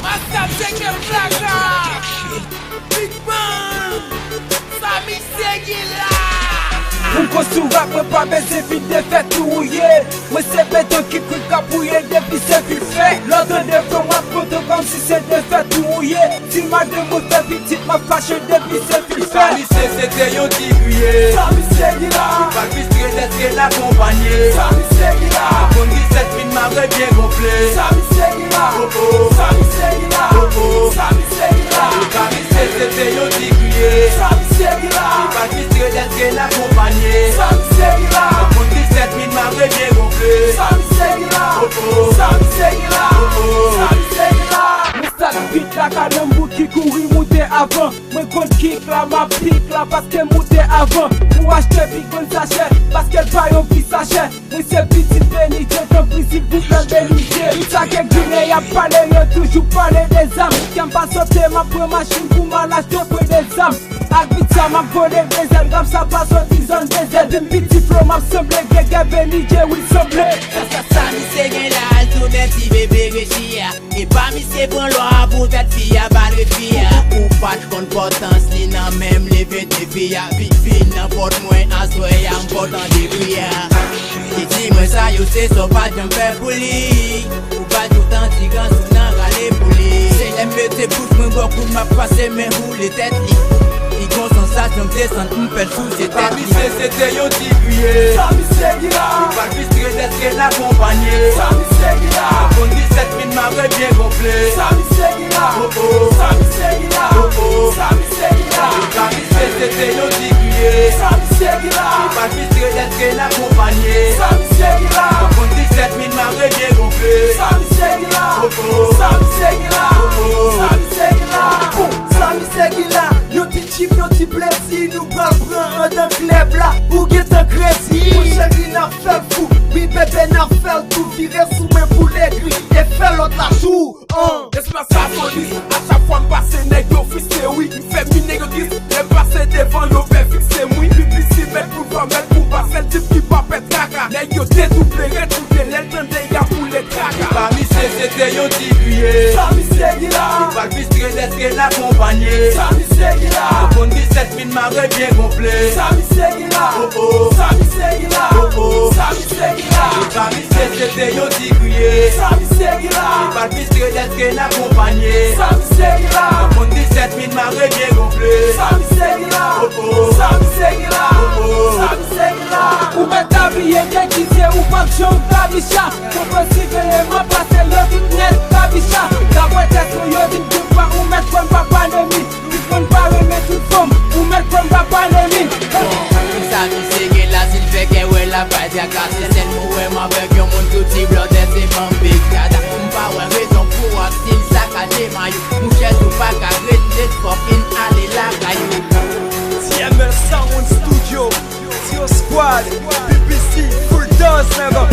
Master take a flag. Big man, Sami Segila. Moun kon sou rap, mwen pa beze fin de fè tout rouye. Mwen se beton ki kou kapouye depi se fil fè. L'ordre de fè mwen poto kom si se de fè tout rouye. Si ma de mou fè pitit mwen fache depi se fil fè. Sami c'était yon ti kriye. Sami Segila. Pas pistre d'être l'accompagné. Sami Segila. Kon 17 min m'avait bien gonflé. Sami Segila. Oh oh. Sami Segila. Oh oh. Sami Segila. Sami c'était yon ti kriye. Sami Segila. Pas pistre d'être l'accompagné. Sami Segila. Kon 17 min m'avait bien gonflé. Sami Segila. Oh oh. Sami Segila. Oh oh. Sami Segila. Mwen stak bit la ka nan bout ki kouri moute avan. Mwen kon kik la ma pik la paske moute avan. Pou achete pi kon sache paske l bayon pi sache. Mwen se biti benije ton prinsip bout nan benije. Sa kek dine ya pale yo toujou pale de zam. Kyan pa sote ma pre machine pou ma lachete pre de zam. Ak bit sa ma vole bezel gam sa pa soti zon bezel. Din biti flow ma semble gege benije wil semble. Sami Segila, tout un petit bébé réchia. Et pas mis ses bons lois pour tête fille à balle fille. Ou pas de importance, li nan même lever des filles. Vite fille n'importe moins, à soi y'a important des prières. Qui dit moi ça yo c'est so pas j'en fais pour lui. Ou pas tout temps tigan sous nan râler pour lui. C'est l'aime tes bouches, moi beaucoup m'a passé mes roues les têtes li. I kon sensasyon descend m'fèl sous ses têtes. Sami c'était yon ti kriye. Sami Segila. Pas pistre d'être l'accompagné. Sami Segila. Kon 17 min m'avait bien gonflé. Sami Segila. Oh oh. Sami Segila. Oh oh. Sami Segila. Sami c'était yon ti kriye. Sami Segila. Pas pistre d'être l'accompagné. Sami Segila. Kon 17 min m'avait bien gonflé. Sami Segila. Oh oh. Sami Segila. Oh oh. Sami Segila. Sami Segila. Yo ti chip, yo ti blessi. Nou pral pran an dan kleb la. Ou get an kresi. Mon chéri n'a fel fou. Oui bébé n'a fel tout. Vire sou men pou l'egri. Et fait l'autre la chou. Laisse-moi ça police, à chaque fois m'passe nèg yo fixé oui. Fait mi nèg yo dis, les passer devant yo fait fixé oui. Publici mettre pour pas mettre pour passer le type qui pas pète caca. Nèg yo dédoublé, redoublé, l'entendé y'a pour les caca. Sami c'était yon ti kriye. Sami Segila. Pas pistre d'être l'accompagné. Sami Segila. Kon 17 min m'avait bien gonflé. Sami Segila. Oh oh. Sami Segila. Oh oh. Sami Segila. Sami c'était yon ti kriye. Sami Segila. Pas pistre d'être l'accompagné. Sami Segila. Kon 17 min m'avait bien gonflé. Sami Segila. Oh oh. Sami Segila. Oh oh. Sami Segila. Ou met tabliye dekise ou pak chou kabisha. Kompon si veye ma pase yo dit net kabisha. Kabwe tes ou yo dit dupa ou met kon pa panemi. Dit kon pa remet tout fom ou met kon pa panemi. Sami Segila, s'il fait que ouais la paille à casser. C'est le mot ouais avec yon moun tout ti blood et c'est mon big dada. M'pa ouais raison pour un style saccagé maillot. Mouchette ou pas qu'à great let's fucking aller la caillou. TML Sound Studio, Tio Squad, BBC, Full Dance, nigga.